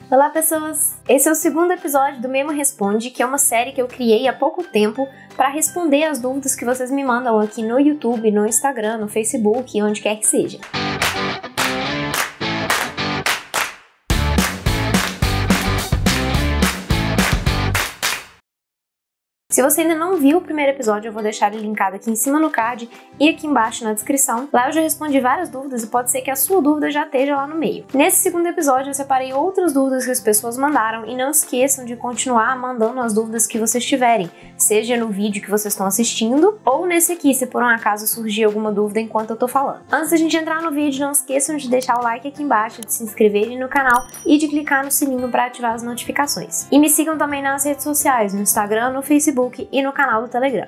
Olá pessoas! Esse é o segundo episódio do Memo Responde, que é uma série que eu criei há pouco tempo para responder as dúvidas que vocês me mandam aqui no YouTube, no Instagram, no Facebook, onde quer que seja. Se você ainda não viu o primeiro episódio, eu vou deixar ele linkado aqui em cima no card e aqui embaixo na descrição. Lá eu já respondi várias dúvidas e pode ser que a sua dúvida já esteja lá no meio. Nesse segundo episódio eu separei outras dúvidas que as pessoas mandaram e não esqueçam de continuar mandando as dúvidas que vocês tiverem, seja no vídeo que vocês estão assistindo ou nesse aqui, se por um acaso surgir alguma dúvida enquanto eu tô falando. Antes da gente entrar no vídeo, não esqueçam de deixar o like aqui embaixo, de se inscreverem no canal e de clicar no sininho para ativar as notificações. E me sigam também nas redes sociais, no Instagram, no Facebook e no canal do Telegram.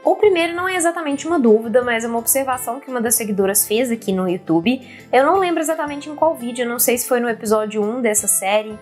O primeiro não é exatamente uma dúvida, mas é uma observação que uma das seguidoras fez aqui no YouTube. Eu não lembro exatamente em qual vídeo, eu não sei se foi no episódio 1 dessa série,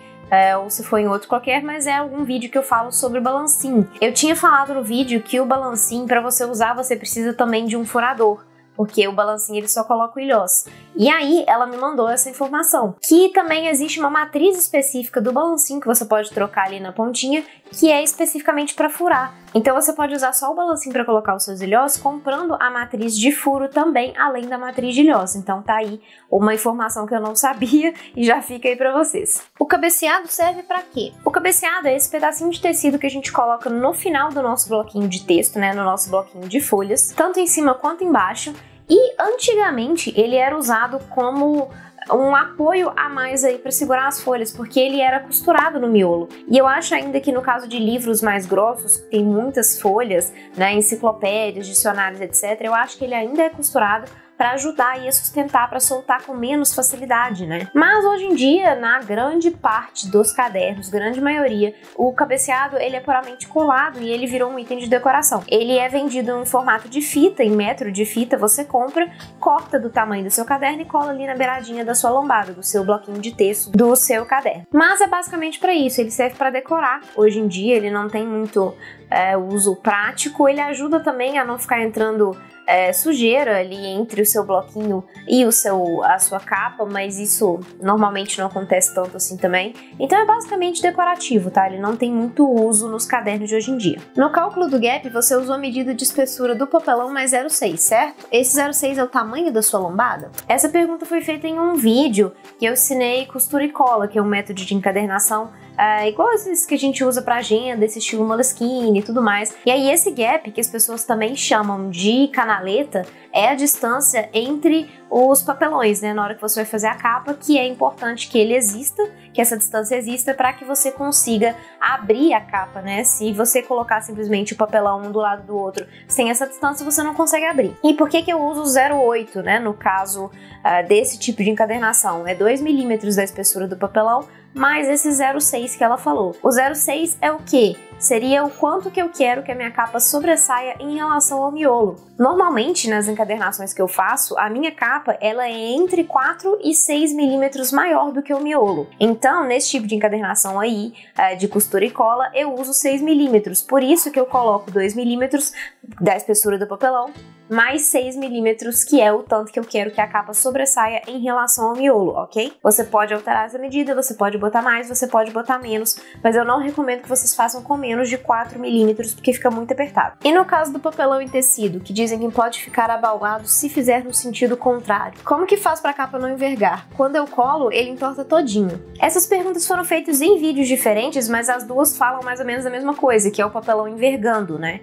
ou se foi em outro qualquer, mas é algum vídeo que eu falo sobre o balancim. Eu tinha falado no vídeo que o balancim, para você usar, você precisa também de um furador, porque o balancim ele só coloca o ilhós. E aí ela me mandou essa informação, que também existe uma matriz específica do balancim que você pode trocar ali na pontinha, que é especificamente para furar. Então você pode usar só o balancim para colocar os seus ilhós, comprando a matriz de furo também, além da matriz de ilhós. Então tá aí uma informação que eu não sabia e já fica aí para vocês. O cabeceado serve para quê? O cabeceado é esse pedacinho de tecido que a gente coloca no final do nosso bloquinho de texto, né, no nosso bloquinho de folhas, tanto em cima quanto embaixo. E antigamente ele era usado como um apoio a mais aí para segurar as folhas, porque ele era costurado no miolo. E eu acho ainda que no caso de livros mais grossos, que tem muitas folhas, né, enciclopédias, dicionários, etc., eu acho que ele ainda é costurado para ajudar e a sustentar, para soltar com menos facilidade, né? Mas hoje em dia, na grande parte dos cadernos, grande maioria, o cabeceado ele é puramente colado e ele virou um item de decoração. Ele é vendido em formato de fita, em metro de fita, você compra, corta do tamanho do seu caderno e cola ali na beiradinha da sua lombada, do seu bloquinho de texto, do seu caderno. Mas é basicamente para isso, ele serve para decorar. Hoje em dia ele não tem muito uso prático, ele ajuda também a não ficar entrando sujeira ali entre o seu bloquinho e a sua capa, mas isso normalmente não acontece tanto assim também. Então é basicamente decorativo, tá? Ele não tem muito uso nos cadernos de hoje em dia. No cálculo do gap, você usou a medida de espessura do papelão mais 0,6, certo? Esse 0,6 é o tamanho da sua lombada? Essa pergunta foi feita em um vídeo que eu ensinei costura e cola, que é um método de encadernação igual esses que a gente usa pra agenda, esse estilo Moleskine e tudo mais. E aí esse gap, que as pessoas também chamam de canaleta, é a distância entre os papelões, né, na hora que você vai fazer a capa, que é importante que ele exista, que essa distância exista para que você consiga abrir a capa, né? Se você colocar simplesmente o papelão um do lado do outro sem essa distância, você não consegue abrir. E por que eu uso 0,8, né, no caso desse tipo de encadernação? É 2 milímetros da espessura do papelão, mais esse 0,6 que ela falou. O 0,6 é o quê? Seria o quanto que eu quero que a minha capa sobressaia em relação ao miolo. Normalmente, nas encadernações que eu faço, a minha capa ela é entre 4 e 6 milímetros maior do que o miolo. Então, nesse tipo de encadernação aí, de costura e cola, eu uso 6 milímetros. Por isso que eu coloco 2 milímetros da espessura do papelão, mais 6 milímetros, que é o tanto que eu quero que a capa sobressaia em relação ao miolo, ok? Você pode alterar essa medida, você pode botar mais, você pode botar menos, mas eu não recomendo que vocês façam com menos de 4 milímetros, porque fica muito apertado. E no caso do papelão em tecido, que dizem que pode ficar abaulado se fizer no sentido contrário, como que faz para a capa não envergar? Quando eu colo, ele entorta todinho. Essas perguntas foram feitas em vídeos diferentes, mas as duas falam mais ou menos a mesma coisa, que é o papelão envergando, né?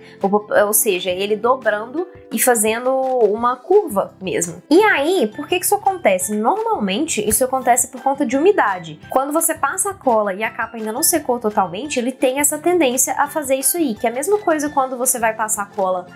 Ou seja, ele dobrando e fazendo uma curva mesmo. E aí, por que isso acontece? Normalmente, isso acontece por conta de umidade. Quando você passa a cola e a capa ainda não secou totalmente, ele tem essa tendência a fazer isso aí, que é a mesma coisa quando você vai passar cola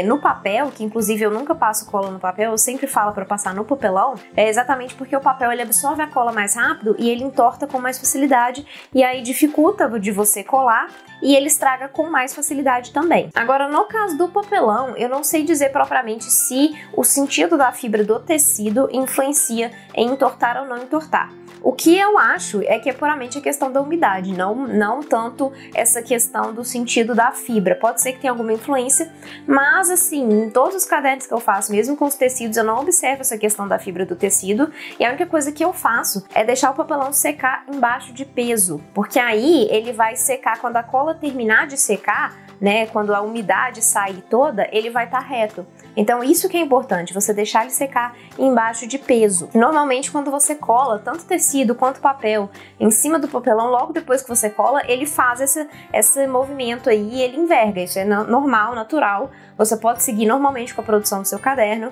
no papel, que inclusive eu nunca passo cola no papel, eu sempre falo para passar no papelão, é exatamente porque o papel ele absorve a cola mais rápido e ele entorta com mais facilidade, e aí dificulta de você colar e ele estraga com mais facilidade também. Agora, no caso do papelão, eu não sei dizer propriamente se o sentido da fibra do tecido influencia em entortar ou não entortar. O que eu acho é que é puramente a questão da umidade, não tanto essa questão do sentido da fibra. Pode ser que tenha alguma influência, mas assim, em todos os cadernos que eu faço, mesmo com os tecidos, eu não observo essa questão da fibra do tecido, e a única coisa que eu faço é deixar o papelão secar embaixo de peso, porque aí ele vai secar quando a cola terminar de secar, né, quando a umidade sair toda, ele vai estar reto. Então isso que é importante, você deixar ele secar embaixo de peso. Normalmente quando você cola tanto tecido quanto papel em cima do papelão, logo depois que você cola, ele faz esse movimento aí, ele enverga. Isso é normal, natural. Você pode seguir normalmente com a produção do seu caderno.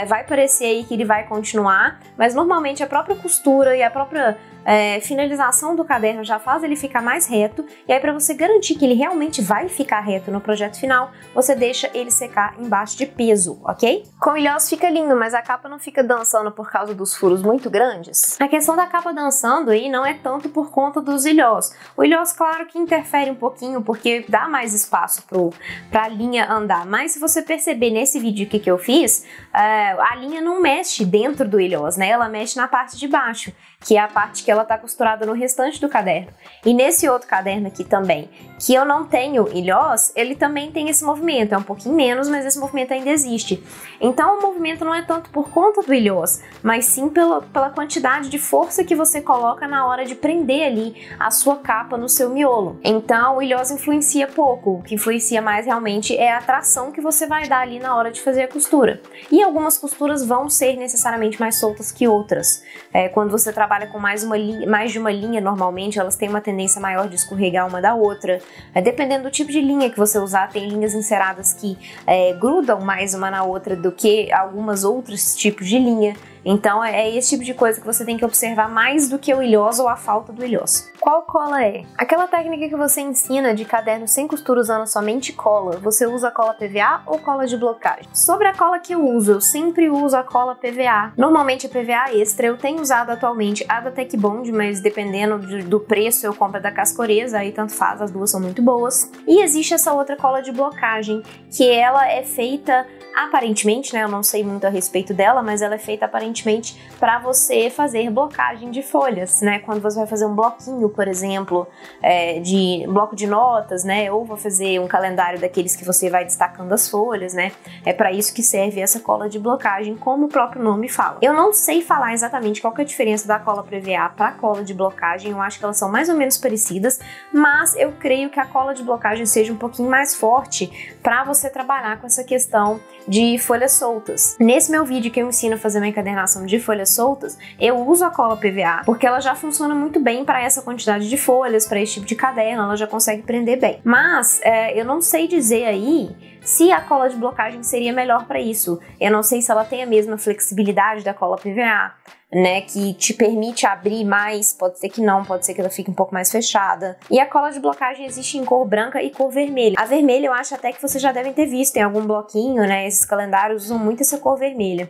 Vai parecer aí que ele vai continuar, mas normalmente a própria costura e a própria finalização do caderno já faz ele ficar mais reto, e aí para você garantir que ele realmente vai ficar reto no projeto final, você deixa ele secar embaixo de peso, ok? Com ilhós fica lindo, mas a capa não fica dançando por causa dos furos muito grandes. A questão da capa dançando aí não é tanto por conta dos ilhós. O ilhós, claro que interfere um pouquinho, porque dá mais espaço pra linha andar, mas se você perceber nesse vídeo que eu fiz, a linha não mexe dentro do ilhós, né? Ela mexe na parte de baixo, que é a parte que ela tá costurada no restante do caderno. E nesse outro caderno aqui também, que eu não tenho ilhós, ele também tem esse movimento, é um pouquinho menos, mas esse movimento ainda existe. Então o movimento não é tanto por conta do ilhós, mas sim pela quantidade de força que você coloca na hora de prender ali a sua capa no seu miolo. Então o ilhós influencia pouco, o que influencia mais realmente é a tração que você vai dar ali na hora de fazer a costura. E algumas costuras vão ser necessariamente mais soltas que outras. Quando você trabalha com mais de uma linha, normalmente elas têm uma tendência maior de escorregar uma da outra. Dependendo do tipo de linha que você usar, tem linhas enceradas que grudam mais uma na outra do que algumas outros tipos de linha. Então é esse tipo de coisa que você tem que observar mais do que o ilhós ou a falta do ilhós. Qual cola é? Aquela técnica que você ensina de caderno sem costura usando somente cola, você usa cola PVA ou cola de blocagem? Sobre a cola que eu sempre uso a cola PVA. Normalmente a PVA extra, eu tenho usado atualmente a da Tech Bond, mas dependendo do preço eu compro a da Cascoreza, aí tanto faz, as duas são muito boas. E existe essa outra cola de blocagem, que ela é feita aparentemente, né, eu não sei muito a respeito dela, mas ela é feita aparentemente para você fazer blocagem de folhas, né, quando você vai fazer um bloquinho, por exemplo, de bloco de notas, né, ou vai fazer um calendário daqueles que você vai destacando as folhas, né, é para isso que serve essa cola de blocagem, como o próprio nome fala. Eu não sei falar exatamente qual que é a diferença da cola PVA para a cola de blocagem, eu acho que elas são mais ou menos parecidas, mas eu creio que a cola de blocagem seja um pouquinho mais forte para você trabalhar com essa questão de folhas soltas. Nesse meu vídeo que eu ensino a fazer uma encadernação de folhas soltas, eu uso a cola PVA, porque ela já funciona muito bem para essa quantidade de folhas, para esse tipo de caderno, ela já consegue prender bem. Mas eu não sei dizer aí se a cola de blocagem seria melhor para isso. Eu não sei se ela tem a mesma flexibilidade da cola PVA, né, que te permite abrir mais, pode ser que não, pode ser que ela fique um pouco mais fechada. E a cola de blocagem existe em cor branca e cor vermelha. A vermelha eu acho até que vocês já devem ter visto em algum bloquinho, né, esses calendários usam muito essa cor vermelha.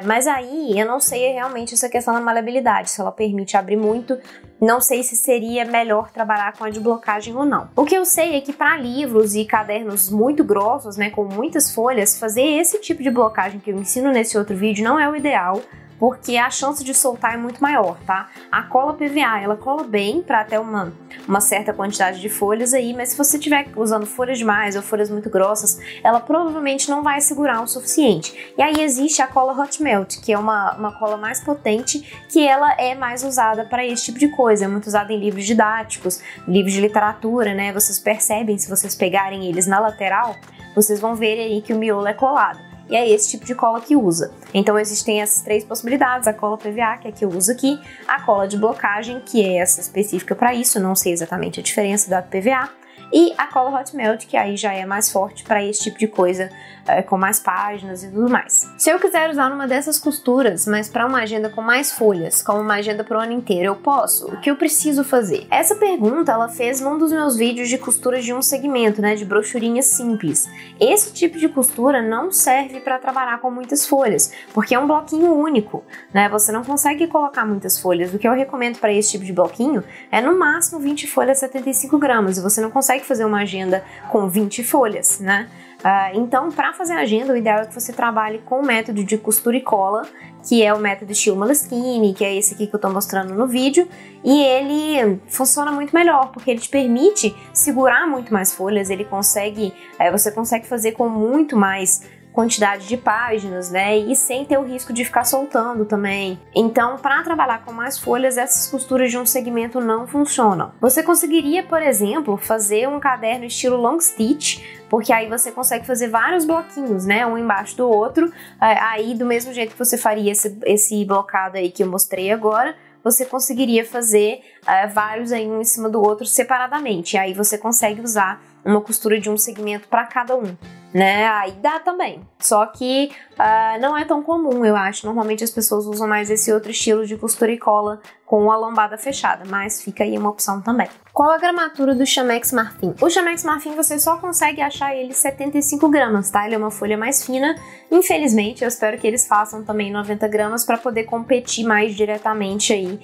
Mas aí eu não sei realmente essa questão da maleabilidade, se ela permite abrir muito, não sei se seria melhor trabalhar com a de blocagem ou não. O que eu sei é que para livros e cadernos muito grossos, né, com muitas folhas, fazer esse tipo de blocagem que eu ensino nesse outro vídeo não é o ideal, porque a chance de soltar é muito maior, tá? A cola PVA, ela cola bem para até uma certa quantidade de folhas aí, mas se você estiver usando folhas demais ou folhas muito grossas, ela provavelmente não vai segurar o suficiente. E aí existe a cola Hot Melt, que é uma cola mais potente, que ela é mais usada para esse tipo de coisa, é muito usada em livros didáticos, livros de literatura, né? Vocês percebem, se vocês pegarem eles na lateral, vocês vão ver aí que o miolo é colado. E é esse tipo de cola que usa. Então existem essas três possibilidades, a cola PVA, que é a que eu uso aqui, a cola de blocagem, que é essa específica para isso, não sei exatamente a diferença da PVA, e a cola Hot Melt, que aí já é mais forte para esse tipo de coisa, com mais páginas e tudo mais. Se eu quiser usar uma dessas costuras, mas para uma agenda com mais folhas, como uma agenda para o ano inteiro, eu posso? O que eu preciso fazer? Essa pergunta ela fez num dos meus vídeos de costuras de um segmento, né, de brochurinhas simples. Esse tipo de costura não serve para trabalhar com muitas folhas, porque é um bloquinho único, né? Você não consegue colocar muitas folhas. O que eu recomendo para esse tipo de bloquinho é no máximo 20 folhas, 75 gramas, e você não consegue fazer uma agenda com 20 folhas, né? Então, para fazer a agenda, o ideal é que você trabalhe com o método de costura e cola, que é o método estilo Moleskine, que é esse aqui que eu tô mostrando no vídeo, e ele funciona muito melhor, porque ele te permite segurar muito mais folhas, você consegue fazer com muito mais quantidade de páginas, né, e sem ter o risco de ficar soltando também. Então, para trabalhar com mais folhas, essas costuras de um segmento não funcionam. Você conseguiria, por exemplo, fazer um caderno estilo long stitch, porque aí você consegue fazer vários bloquinhos, né, um embaixo do outro, aí do mesmo jeito que você faria esse blocado aí que eu mostrei agora, você conseguiria fazer vários aí um em cima do outro separadamente, aí você consegue usar uma costura de um segmento para cada um, né? Aí dá também, só que não é tão comum, eu acho. Normalmente as pessoas usam mais esse outro estilo de costura e cola com a lombada fechada, mas fica aí uma opção também. Qual a gramatura do Chamex Marfim? O Chamex Marfim você só consegue achar ele 75 gramas, tá? Ele é uma folha mais fina, infelizmente. Eu espero que eles façam também 90 gramas para poder competir mais diretamente aí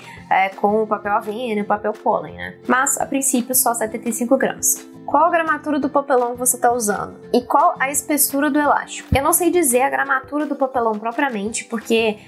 com o papel avena e o papel pólen, né? Mas a princípio só 75 gramas. Qual a gramatura do papelão que você está usando? E qual a espessura do elástico? Eu não sei dizer a gramatura do papelão propriamente, porque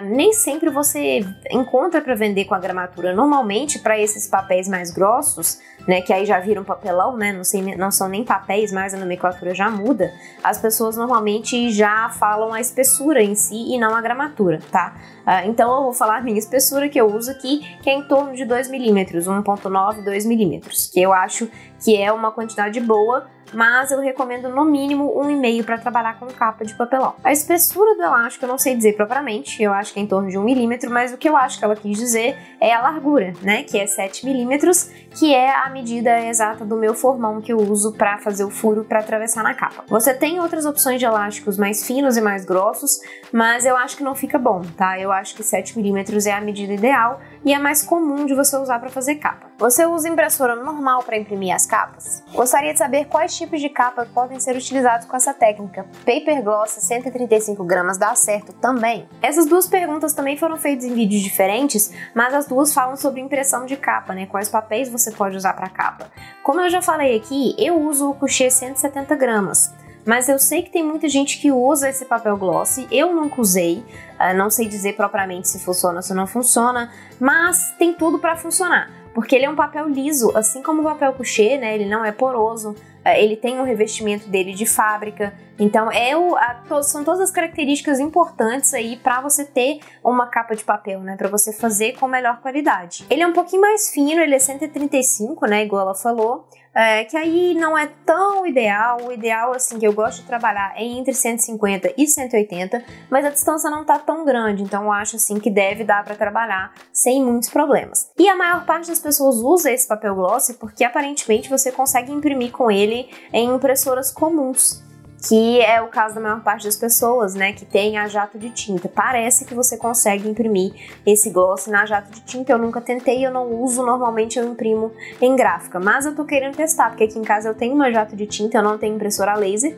nem sempre você encontra para vender com a gramatura. Normalmente, para esses papéis mais grossos, né, que aí já viram papelão, né, não são nem papéis, mas a nomenclatura já muda, as pessoas normalmente já falam a espessura em si e não a gramatura, tá? Então eu vou falar a minha espessura que eu uso aqui, que é em torno de 2 milímetros, 1,9, 2 milímetros, que eu acho que é uma quantidade boa, mas eu recomendo no mínimo 1,5 para trabalhar com capa de papelão. A espessura do elástico eu não sei dizer propriamente, eu acho que é em torno de 1 milímetro, mas o que eu acho que ela quis dizer é a largura, né, que é 7 milímetros, que é a medida exata do meu formão que eu uso para fazer o furo para atravessar na capa. Você tem outras opções de elásticos mais finos e mais grossos, mas eu acho que não fica bom, tá? Eu acho que 7 milímetros é a medida ideal e é mais comum de você usar para fazer capa. Você usa impressora normal para imprimir as capas? Gostaria de saber quais tipos de capa podem ser utilizados com essa técnica. Paper Gloss 135 gramas dá certo também? Essas duas perguntas também foram feitas em vídeos diferentes, mas as duas falam sobre impressão de capa, né? Quais papéis você pode usar para capa. Como eu já falei aqui, eu uso o Couché 170 gramas. Mas eu sei que tem muita gente que usa esse papel gloss, eu nunca usei, não sei dizer propriamente se funciona ou se não funciona, mas tem tudo para funcionar, porque ele é um papel liso, assim como o papel couché, né? Ele não é poroso, ele tem um revestimento dele de fábrica, então são todas as características importantes aí para você ter uma capa de papel, né? Para você fazer com melhor qualidade. Ele é um pouquinho mais fino, ele é 135, né? Igual ela falou. Que aí não é tão ideal, o ideal assim que eu gosto de trabalhar é entre 150 e 180, mas a distância não tá tão grande, então eu acho assim que deve dar para trabalhar sem muitos problemas. E a maior parte das pessoas usa esse papel gloss porque aparentemente você consegue imprimir com ele em impressoras comuns, que é o caso da maior parte das pessoas, né, que tem a jato de tinta. Parece que você consegue imprimir esse gloss na jato de tinta, eu nunca tentei, eu não uso, normalmente eu imprimo em gráfica, mas eu tô querendo testar, porque aqui em casa eu tenho uma jato de tinta, eu não tenho impressora a laser,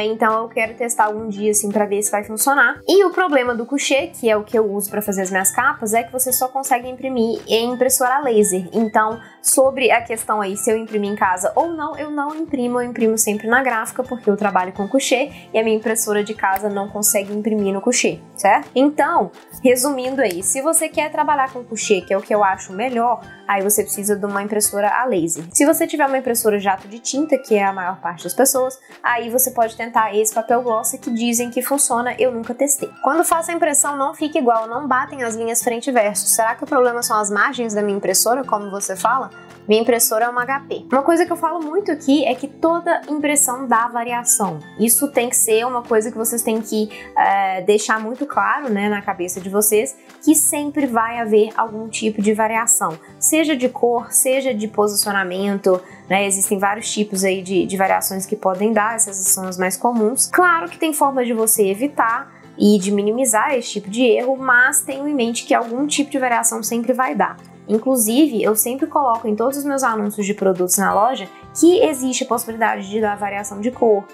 então eu quero testar algum dia assim pra ver se vai funcionar. E o problema do couché, que é o que eu uso para fazer as minhas capas, é que você só consegue imprimir em impressora a laser. Então, sobre a questão aí se eu imprimir em casa ou não, eu não imprimo, eu imprimo sempre na gráfica, porque eu trabalho com couché e a minha impressora de casa não consegue imprimir no couché, certo? Então, resumindo aí, se você quer trabalhar com couché, que é o que eu acho melhor, aí você precisa de uma impressora a laser. Se você tiver uma impressora jato de tinta, que é a maior parte das pessoas, aí você pode tentar esse papel gloss que dizem que funciona, eu nunca testei. Quando faço a impressão não fica igual, não batem as linhas frente e verso. Será que o problema são as margens da minha impressora, como você fala? Minha impressora é uma HP. Uma coisa que eu falo muito aqui é que toda impressão dá variação. Isso tem que ser uma coisa que vocês têm que deixar muito claro, né, na cabeça de vocês, que sempre vai haver algum tipo de variação. Seja de cor, seja de posicionamento, né, existem vários tipos aí de variações que podem dar, essas são as mais comuns. Claro que tem forma de você evitar e de minimizar esse tipo de erro, mas tenham em mente que algum tipo de variação sempre vai dar. Inclusive, eu sempre coloco em todos os meus anúncios de produtos na loja que existe a possibilidade de dar variação de cor,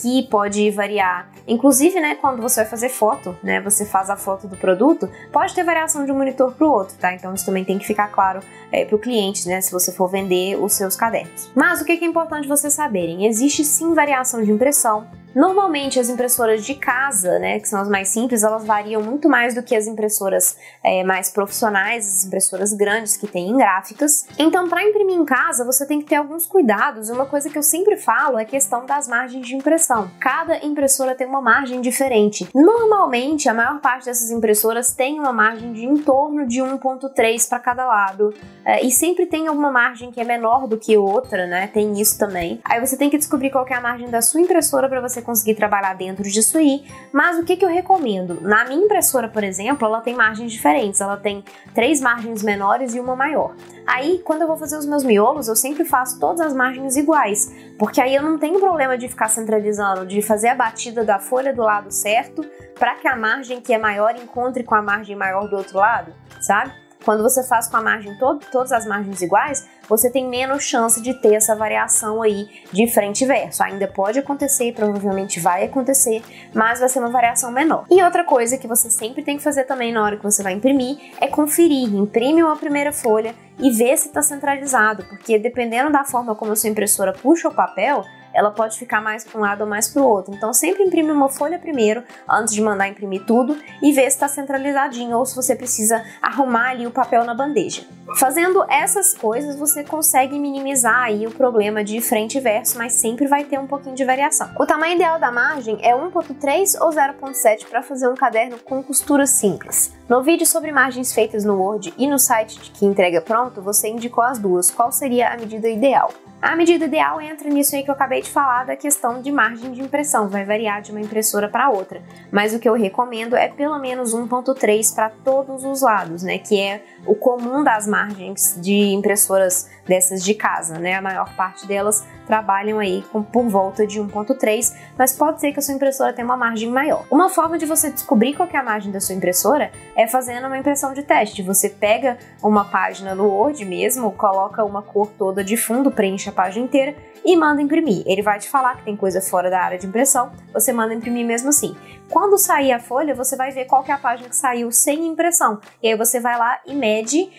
que pode variar. Inclusive, né, quando você vai fazer foto, né, você faz a foto do produto, pode ter variação de um monitor para o outro, tá? Então isso também tem que ficar claro para o cliente, né, se você for vender os seus cadernos. Mas o que é importante vocês saberem? Existe sim variação de impressão. Normalmente as impressoras de casa, né, que são as mais simples, elas variam muito mais do que as impressoras mais profissionais, as impressoras grandes que têm gráficas. Então, para imprimir em casa, você tem que ter alguns cuidados. Uma coisa que eu sempre falo é a questão das margens de impressão. Cada impressora tem uma margem diferente. Normalmente, a maior parte dessas impressoras tem uma margem de em torno de 1.3 para cada lado. E sempre tem alguma margem que é menor do que outra, né? Tem isso também. Aí você tem que descobrir qual que é a margem da sua impressora para você conseguir trabalhar dentro disso aí. Mas o que eu recomendo? Na minha impressora, por exemplo, ela tem margens diferentes. Ela tem 3 margens menores e uma maior. Aí, quando eu vou fazer os meus miolos, eu sempre faço todas as margens iguais, porque aí eu não tenho problema de ficar centralizando, de fazer a batida da folha do lado certo, para que a margem que é maior encontre com a margem maior do outro lado, sabe? Quando você faz com a margem todas as margens iguais, você tem menos chance de ter essa variação aí de frente e verso. Ainda pode acontecer, provavelmente vai acontecer, mas vai ser uma variação menor. E outra coisa que você sempre tem que fazer também na hora que você vai imprimir é conferir. Imprime uma primeira folha e vê se está centralizado, porque dependendo da forma como a sua impressora puxa o papel, ela pode ficar mais para um lado ou mais para o outro. Então sempre imprime uma folha primeiro, antes de mandar imprimir tudo, e vê se está centralizadinho ou se você precisa arrumar ali o papel na bandeja. Fazendo essas coisas, você consegue minimizar aí o problema de frente e verso, mas sempre vai ter um pouquinho de variação. O tamanho ideal da margem é 1.3 ou 0.7 para fazer um caderno com costura simples. No vídeo sobre margens feitas no Word e no site que entrega pronto, você indicou as duas. Qual seria a medida ideal? A medida ideal entra nisso aí que eu acabei de falar da questão de margem de impressão, vai variar de uma impressora para outra, mas o que eu recomendo é pelo menos 1.3 para todos os lados, né, que é o comum das margens de impressoras dessas de casa, né, a maior parte delas trabalham aí por volta de 1.3, mas pode ser que a sua impressora tenha uma margem maior. Uma forma de você descobrir qual que é a margem da sua impressora é fazendo uma impressão de teste. Você pega uma página no Word mesmo, coloca uma cor toda de fundo, preenche a página inteira e manda imprimir. Ele vai te falar que tem coisa fora da área de impressão, você manda imprimir mesmo assim. Quando sair a folha, você vai ver qual que é a página que saiu sem impressão. E aí você vai lá e mede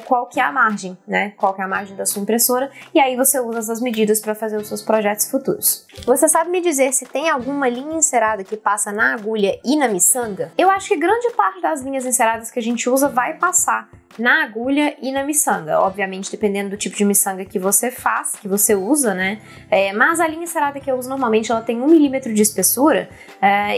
qual que é a margem, né? Qual que é a margem da sua impressora, e aí você usa essas medidas para fazer os seus projetos futuros. Você sabe me dizer se tem alguma linha encerada que passa na agulha e na miçanga? Eu acho que grande parte das linhas enceradas que a gente usa vai passar na agulha e na miçanga, obviamente dependendo do tipo de miçanga que você faz, que você usa, né? Mas a linha encerada que eu uso normalmente ela tem 1 milímetro de espessura,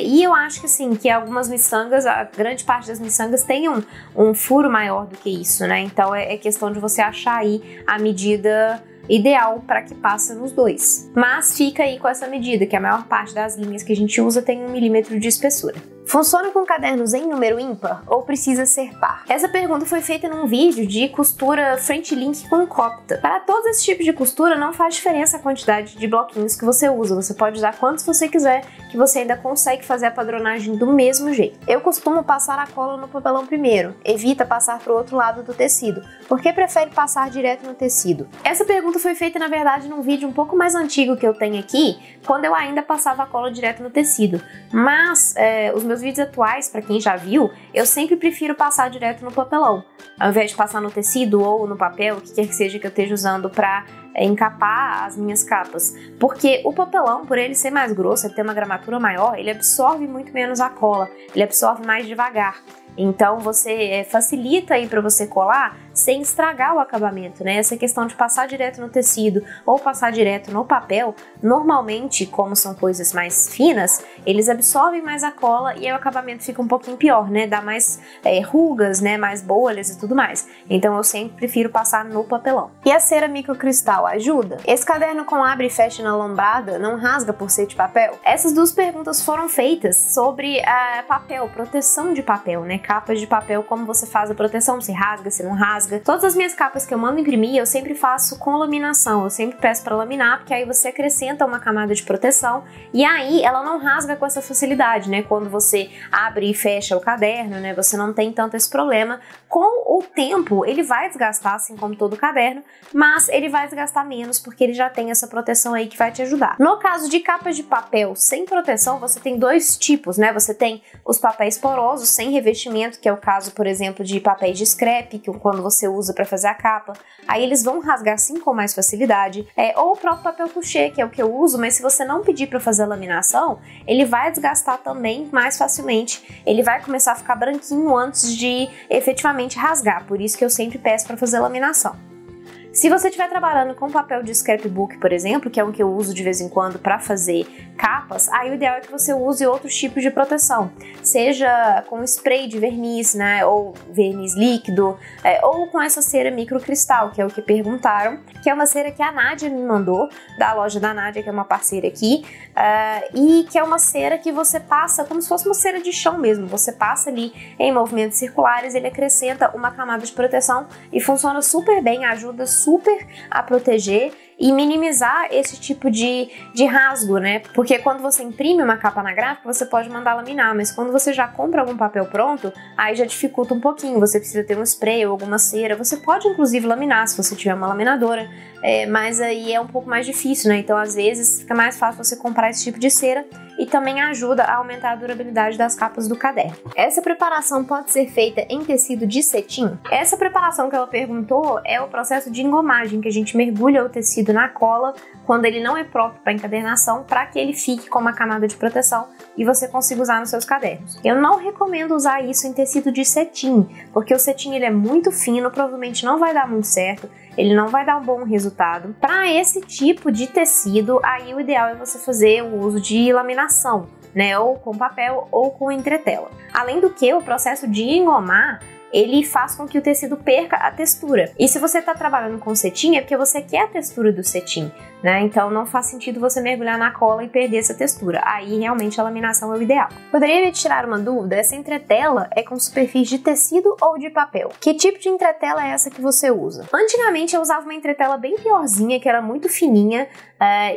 e eu acho que assim, que algumas miçangas, a grande parte das miçangas tem um furo maior do que isso, né? Então é questão de você achar aí a medida ideal para que passe nos dois. Mas fica aí com essa medida, que a maior parte das linhas que a gente usa tem 1 milímetro de espessura. Funciona com cadernos em número ímpar ou precisa ser par? Essa pergunta foi feita num vídeo de costura frente link com copta. Para todos esses tipos de costura não faz diferença a quantidade de bloquinhos que você usa, você pode usar quantos você quiser, que você ainda consegue fazer a padronagem do mesmo jeito. Eu costumo passar a cola no papelão primeiro, evita passar para o outro lado do tecido. Por que prefere passar direto no tecido? Essa pergunta foi feita na verdade num vídeo um pouco mais antigo que eu tenho aqui, quando eu ainda passava a cola direto no tecido. Mas os meus vídeos atuais, para quem já viu, eu sempre prefiro passar direto no papelão, ao invés de passar no tecido ou no papel, o que quer que seja que eu esteja usando para encapar as minhas capas, porque o papelão, por ele ser mais grosso, ele ter uma gramatura maior, ele absorve muito menos a cola, ele absorve mais devagar. Então você facilita aí para você colar sem estragar o acabamento, né? Essa questão de passar direto no tecido ou passar direto no papel, normalmente, como são coisas mais finas, eles absorvem mais a cola e aí o acabamento fica um pouquinho pior, né? Dá mais rugas, né? Mais bolhas e tudo mais. Então eu sempre prefiro passar no papelão. E a cera microcristal ajuda? Esse caderno com abre e fecha na lombrada não rasga por ser de papel? Essas duas perguntas foram feitas sobre papel, proteção de papel, né? Capas de papel, como você faz a proteção, se rasga, se não rasga. rasga. Todas as minhas capas que eu mando imprimir, eu sempre faço com laminação, eu sempre peço para laminar, porque aí você acrescenta uma camada de proteção e aí ela não rasga com essa facilidade, né? Quando você abre e fecha o caderno, né? Você não tem tanto esse problema. Com o tempo, ele vai desgastar, assim como todo caderno, mas ele vai desgastar menos, porque ele já tem essa proteção aí que vai te ajudar. No caso de capas de papel sem proteção, você tem dois tipos, né? Você tem os papéis porosos, sem revestimento, que é o caso, por exemplo, de papéis de scrap, que quando você usa para fazer a capa, aí eles vão rasgar sim com mais facilidade. Ou o próprio papel couché, que é o que eu uso, mas se você não pedir para fazer a laminação, ele vai desgastar também mais facilmente. Ele vai começar a ficar branquinho antes de efetivamente rasgar, por isso que eu sempre peço para fazer a laminação. Se você estiver trabalhando com papel de scrapbook, por exemplo, que é um que eu uso de vez em quando para fazer capas, aí o ideal é que você use outros tipos de proteção, seja com spray de verniz, né, ou verniz líquido, ou com essa cera microcristal, que é o que perguntaram, que é uma cera que a Nádia me mandou, da loja da Nádia, que é uma parceira aqui, e que é uma cera que você passa como se fosse uma cera de chão mesmo, você passa ali em movimentos circulares, ele acrescenta uma camada de proteção e funciona super bem, ajuda super a proteger e minimizar esse tipo de rasgo, né? Porque quando você imprime uma capa na gráfica, você pode mandar laminar, mas quando você já compra algum papel pronto, aí já dificulta um pouquinho, você precisa ter um spray ou alguma cera, você pode inclusive laminar se você tiver uma laminadora, mas aí é um pouco mais difícil, né? Então às vezes fica mais fácil você comprar esse tipo de cera e também ajuda a aumentar a durabilidade das capas do caderno. Essa preparação pode ser feita em tecido de cetim? Essa preparação que ela perguntou é o processo de engomagem, que a gente mergulha o tecido na cola quando ele não é próprio para encadernação, para que ele fique com uma camada de proteção e você consiga usar nos seus cadernos. Eu não recomendo usar isso em tecido de cetim, porque o cetim ele é muito fino, provavelmente não vai dar muito certo, ele não vai dar um bom resultado. Para esse tipo de tecido, aí o ideal é você fazer o uso de laminação, né, ou com papel ou com entretela. Além do que, o processo de engomar ele faz com que o tecido perca a textura. E se você está trabalhando com cetim, é porque você quer a textura do cetim, né? Então não faz sentido você mergulhar na cola e perder essa textura. Aí realmente a laminação é o ideal. Poderia me tirar uma dúvida? Essa entretela é com superfície de tecido ou de papel? Que tipo de entretela é essa que você usa? Antigamente eu usava uma entretela bem piorzinha, que era muito fininha,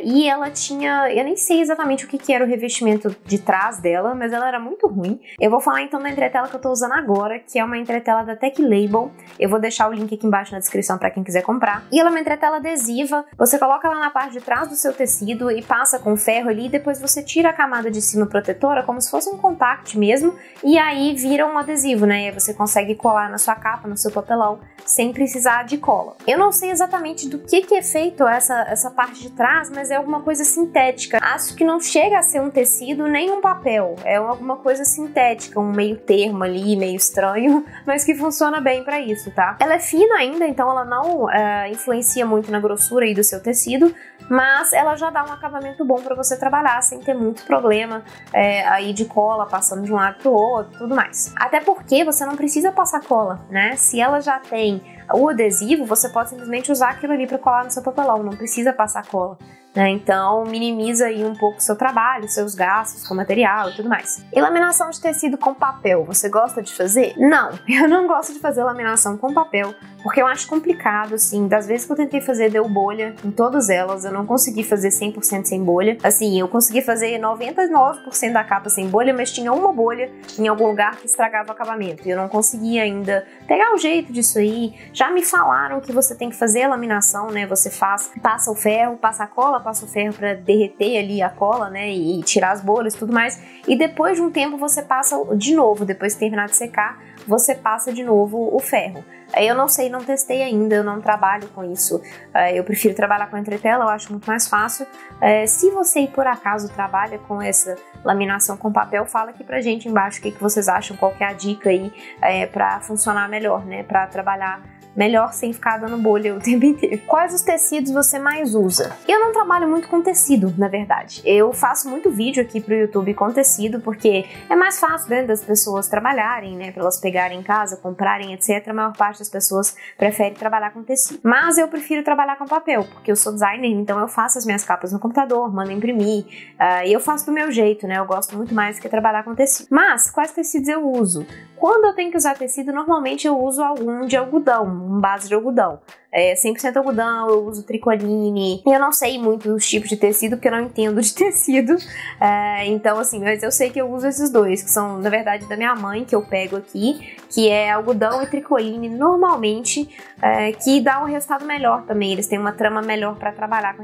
e ela tinha, eu nem sei exatamente o que era o revestimento de trás dela, mas ela era muito ruim. Eu vou falar então da entretela que eu tô usando agora, que é uma entretela da Tech Label. Eu vou deixar o link aqui embaixo na descrição para quem quiser comprar. E ela é uma entretela adesiva, você coloca ela na parte de trás do seu tecido e passa com ferro ali, e depois você tira a camada de cima protetora, como se fosse um contact mesmo, e aí vira um adesivo, né? E aí você consegue colar na sua capa, no seu papelão, sem precisar de cola. Eu não sei exatamente do que é feito essa parte de trás, mas é alguma coisa sintética. Acho que não chega a ser um tecido nem um papel, é alguma coisa sintética, um meio termo ali, meio estranho, mas que funciona bem para isso, tá? Ela é fina ainda, então ela não influencia muito na grossura aí do seu tecido, mas ela já dá um acabamento bom para você trabalhar sem ter muito problema aí de cola passando de um lado pro outro, tudo mais. Até porque você não precisa passar cola, né? Se ela já tem o adesivo, você pode simplesmente usar aquilo ali para colar no seu papelão, não precisa passar cola, né? Então minimiza aí um pouco o seu trabalho, seus gastos com material e tudo mais. E laminação de tecido com papel, você gosta de fazer? Não, eu não gosto de fazer laminação com papel, porque eu acho complicado, assim, das vezes que eu tentei fazer deu bolha em todas elas, eu não consegui fazer 100% sem bolha. Assim, eu consegui fazer 99% da capa sem bolha, mas tinha uma bolha em algum lugar que estragava o acabamento, e eu não conseguia ainda pegar o jeito disso aí. Já me falaram que você tem que fazer a laminação, né, você passa o ferro, passa a cola, passa o ferro para derreter ali a cola, né, e tirar as bolhas e tudo mais, e depois de um tempo você passa de novo, depois de terminar de secar, você passa de novo o ferro. Eu não sei, não testei ainda, eu não trabalho com isso, eu prefiro trabalhar com entretela, eu acho muito mais fácil. Se você por acaso trabalha com essa laminação com papel, fala aqui pra gente embaixo o que vocês acham, qual que é a dica aí pra funcionar melhor, né, pra trabalhar melhor sem ficar dando bolha o tempo inteiro. Quais os tecidos você mais usa? Eu não trabalho muito com tecido, na verdade. Eu faço muito vídeo aqui pro YouTube com tecido, porque é mais fácil, né, das pessoas trabalharem, né, pra elas pegarem em casa, comprarem, etc. A maior parte parte das pessoas prefere trabalhar com tecido. Mas eu prefiro trabalhar com papel, porque eu sou designer, então eu faço as minhas capas no computador, mando imprimir, e eu faço do meu jeito, né? Eu gosto muito mais do que trabalhar com tecido. Mas, quais tecidos eu uso? Quando eu tenho que usar tecido, normalmente eu uso algum de algodão, um base de algodão. 100% algodão, eu uso tricoline. Eu não sei muito os tipos de tecido, porque eu não entendo de tecido. Então, assim, mas eu sei que eu uso esses dois, que são, na verdade, da minha mãe, que eu pego aqui, que é algodão e tricoline, normalmente, que dá um resultado melhor também. Eles têm uma trama melhor para trabalhar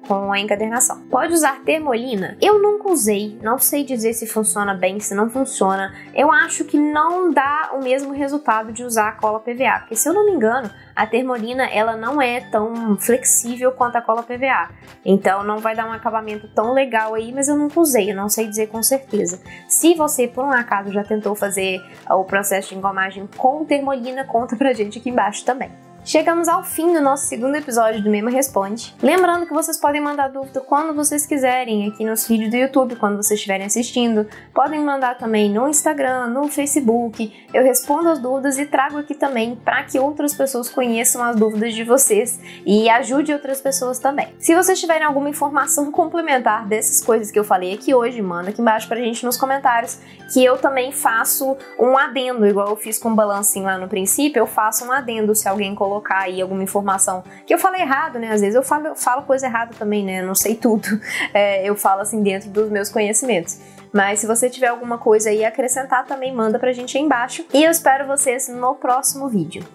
com a encadernação. Pode usar termolina? Eu nunca usei, não sei dizer se funciona bem, se não funciona. Eu acho que não dá o mesmo resultado de usar a cola PVA, porque se eu não me engano, a termolina, ela não é tão flexível quanto a cola PVA. Então não vai dar um acabamento tão legal aí, mas eu nunca usei, eu não sei dizer com certeza. Se você, por um acaso, já tentou fazer o processo de engomagem com termolina, conta pra gente aqui embaixo também. Chegamos ao fim do nosso segundo episódio do Memo Responde. Lembrando que vocês podem mandar dúvida quando vocês quiserem aqui nos vídeos do YouTube, quando vocês estiverem assistindo. Podem mandar também no Instagram, no Facebook. Eu respondo as dúvidas e trago aqui também para que outras pessoas conheçam as dúvidas de vocês e ajude outras pessoas também. Se vocês tiverem alguma informação complementar dessas coisas que eu falei aqui hoje, manda aqui embaixo pra gente nos comentários, que eu também faço um adendo, igual eu fiz com o balancinho lá no princípio, eu faço um adendo se alguém colocar aí alguma informação que eu falei errado, né? Às vezes eu falo coisa errada também, né? Eu não sei tudo. Eu falo assim dentro dos meus conhecimentos. Mas se você tiver alguma coisa aí a acrescentar, também manda pra gente aí embaixo. E eu espero vocês no próximo vídeo.